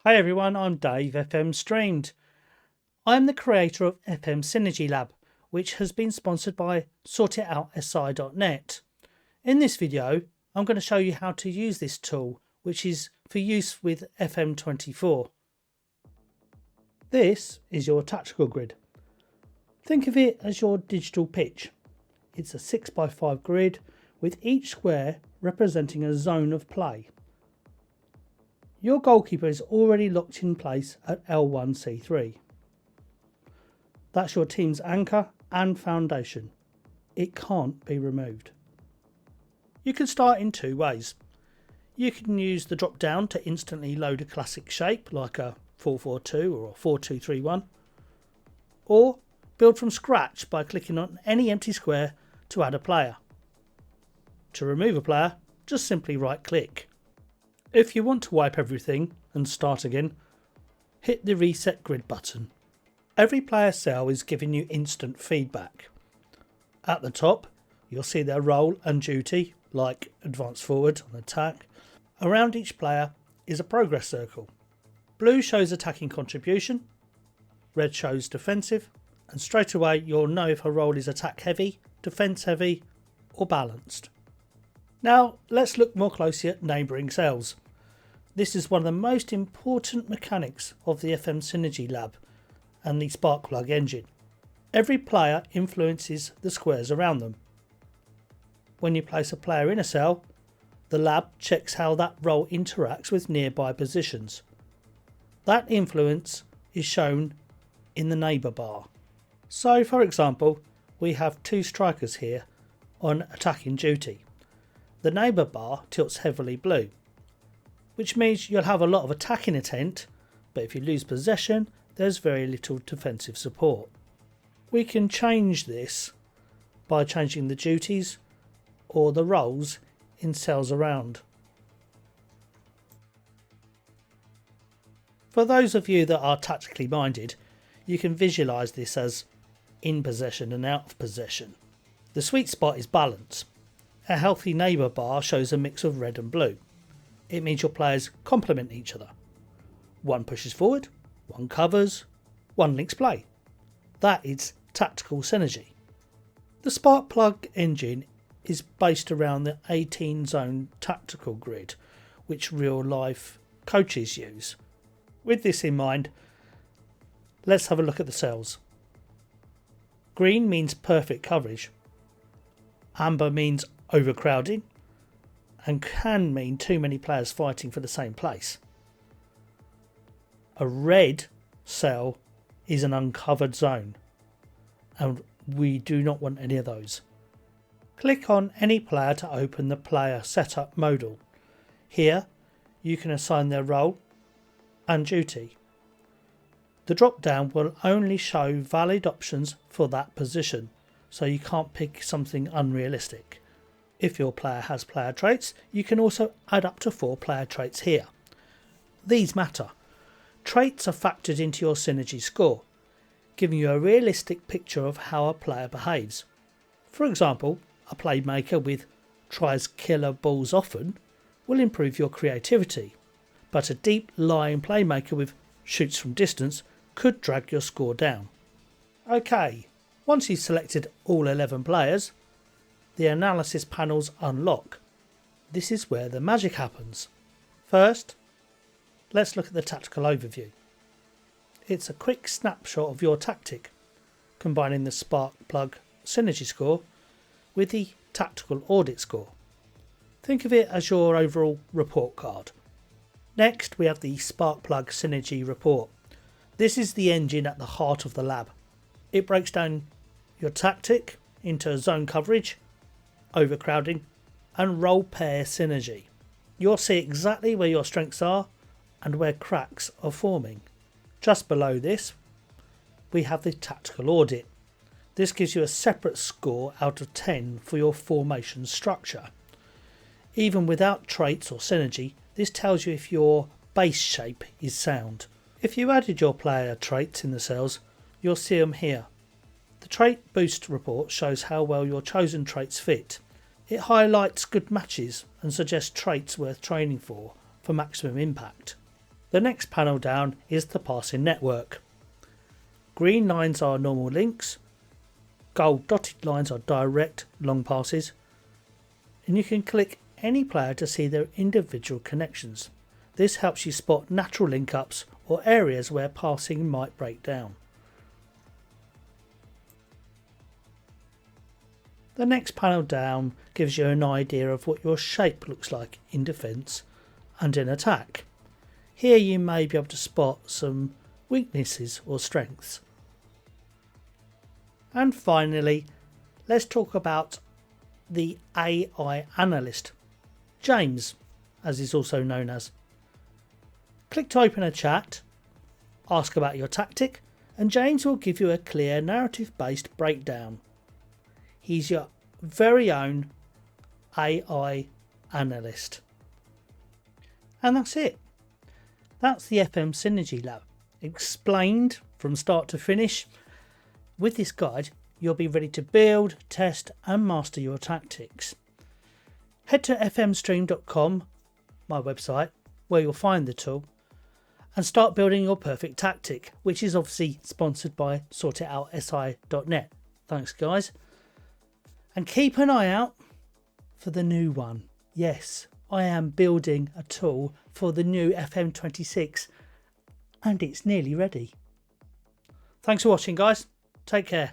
Hi everyone, I'm Dave, FMstreamed. I'm the creator of FM Synergy Lab, which has been sponsored by sortitoutsi.net. In this video, I'm going to show you how to use this tool, which is for use with FM24. This is your tactical grid. Think of it as your digital pitch. It's a 6x5 grid with each square representing a zone of play. Your goalkeeper is already locked in place at L1C3. That's your team's anchor and foundation. It can't be removed. You can start in two ways. You can use the drop down to instantly load a classic shape like a 4-4-2 or a 4-2-3-1, or build from scratch by clicking on any empty square to add a player. To remove a player, just simply right click. If you want to wipe everything and start again, hit the reset grid button. Every player cell is giving you instant feedback. At the top, you'll see their role and duty, like advance forward on attack. Around each player is a progress circle. Blue shows attacking contribution, red shows defensive, and straight away you'll know if a role is attack heavy, defense heavy, or balanced. Now let's look more closely at neighbouring cells. This is one of the most important mechanics of the FM Synergy Lab and the Sparkplug engine. Every player influences the squares around them. When you place a player in a cell, the lab checks how that role interacts with nearby positions. That influence is shown in the neighbour bar. So for example, we have two strikers here on attacking duty. The neighbour bar tilts heavily blue, which means you'll have a lot of attacking intent, but if you lose possession, there's very little defensive support. We can change this by changing the duties or the roles in cells around. For those of you that are tactically minded, you can visualise this as in possession and out of possession. The sweet spot is balance. A healthy neighbour bar shows a mix of red and blue. It means your players complement each other. One pushes forward, one covers, one links play. That is tactical synergy. The Sparkplug engine is based around the 18 zone tactical grid, which real life coaches use. With this in mind, let's have a look at the cells. Green means perfect coverage. Amber means overcrowding, and can mean too many players fighting for the same place. A red cell is an uncovered zone, and we do not want any of those. Click on any player to open the player setup modal. Here you can assign their role and duty. The drop down will only show valid options for that position, so you can't pick something unrealistic. If your player has player traits, you can also add up to 4 player traits here. These matter. Traits are factored into your synergy score, giving you a realistic picture of how a player behaves. For example, a playmaker with tries killer balls often will improve your creativity, but a deep lying playmaker with shoots from distance could drag your score down. Okay, once you've selected all 11 players, the analysis panels unlock. This is where the magic happens. First, let's look at the tactical overview. It's a quick snapshot of your tactic, combining the Sparkplug synergy score with the tactical audit score. Think of it as your overall report card. Next, we have the Sparkplug synergy report. This is the engine at the heart of the lab. It breaks down your tactic into zone coverage, overcrowding and role pair synergy. You'll see exactly where your strengths are and where cracks are forming. Just below this we have the tactical audit. This gives you a separate score out of 10 for your formation structure. Even without traits or synergy, this tells you if your base shape is sound. If you added your player traits in the cells, you'll see them here. The Trait Boost report shows how well your chosen traits fit. It highlights good matches and suggests traits worth training for maximum impact. The next panel down is the passing network. Green lines are normal links, gold dotted lines are direct long passes, and you can click any player to see their individual connections. This helps you spot natural link-ups or areas where passing might break down. The next panel down gives you an idea of what your shape looks like in defence and in attack. Here you may be able to spot some weaknesses or strengths. And finally, let's talk about the AI analyst, James, as he's also known as. Click to open a chat, ask about your tactic, and James will give you a clear narrative-based breakdown. He's your very own AI analyst. And that's it. That's the FM Synergy Lab, explained from start to finish. With this guide, you'll be ready to build, test and master your tactics. Head to fmstreamed.com, my website, where you'll find the tool, and start building your perfect tactic, which is obviously sponsored by sortitoutsi.net. Thanks guys. And keep an eye out for the new one. Yes, I am building a tool for the new FM26 and it's nearly ready. Thanks for watching guys. Take care.